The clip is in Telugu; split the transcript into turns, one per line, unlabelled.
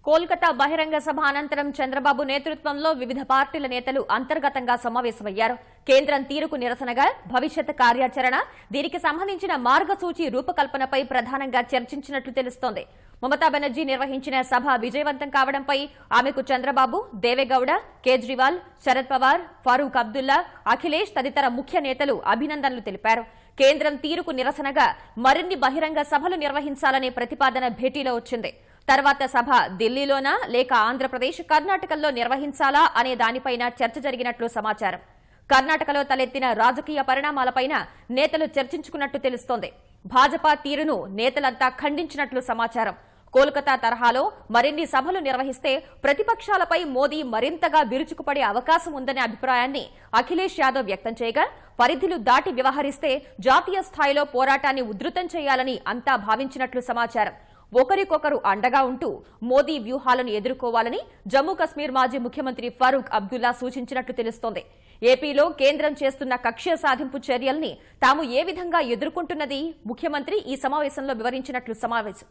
కోల్కతా బహిరంగ సభ అనంతరం చంద్రబాబు నేతృత్వంలో వివిధ పార్టీల నేతలు అంతర్గతంగా సమావేశమయ్యారు. కేంద్రం తీరుకు నిరసనగా భవిష్యత్ కార్యాచరణ, దీనికి సంబంధించిన మార్గసూచి రూపకల్పనపై ప్రధానంగా చర్చించినట్లు తెలుస్తోంది. మమతా బెనర్జీ నిర్వహించిన సభ విజయవంతం కావడంపై ఆమెకు చంద్రబాబు, దేవేగౌడ, కేజ్రీవాల్, శరద్ పవార్, ఫారూక్ అబ్దుల్లా, అఖిలేష్ తదితర ముఖ్య నేతలు అభినందనలు తెలిపారు. కేంద్రం తీరుకు నిరసనగా మరిన్ని బహిరంగ సభలు నిర్వహించాలనే ప్రతిపాదన భేటీలో వచ్చింది. తర్వాత సభ ఢిల్లీలోనా లేక ఆంధ్రప్రదేశ్, కర్ణాటకల్లో నిర్వహించాలా అనే దానిపైన చర్చ జరిగినట్లు సమాచారం. కర్ణాటకలో తలెత్తిన రాజకీయ పరిణామాలపైన నేతలు చర్చించుకున్నట్టు తెలుస్తోంది. భాజపా తీరును నేతలంతా ఖండించినట్లు సమాచారం. కోల్కతా తరహాలో మరిన్ని సభలు నిర్వహిస్తే ప్రతిపక్షాలపై మోదీ మరింతగా విరుచుకుపడే అవకాశం ఉందనే అభిప్రాయాన్ని అఖిలేష్ యాదవ్ వ్యక్తం చేయగా, పరిధులు దాటి వ్యవహరిస్తే జాతీయ స్థాయిలో పోరాటాన్ని ఉధృతం చేయాలని అంతా భావించినట్లు సమాచారం. ఒకరికొకరు అండగా ఉంటూ మోదీ వ్యూహాలను ఎదుర్కోవాలని జమ్మూ కశ్మీర్ మాజీ ముఖ్యమంత్రి ఫారూక్ అబ్దుల్లా సూచించినట్లు తెలుస్తోంది. ఏపీలో కేంద్రం చేస్తున్న కక్ష సాధింపు చర్యల్ని తాము ఏ విధంగా ఎదుర్కొంటున్నది ముఖ్యమంత్రి ఈ సమావేశంలో వివరించినట్లు సమావేశం.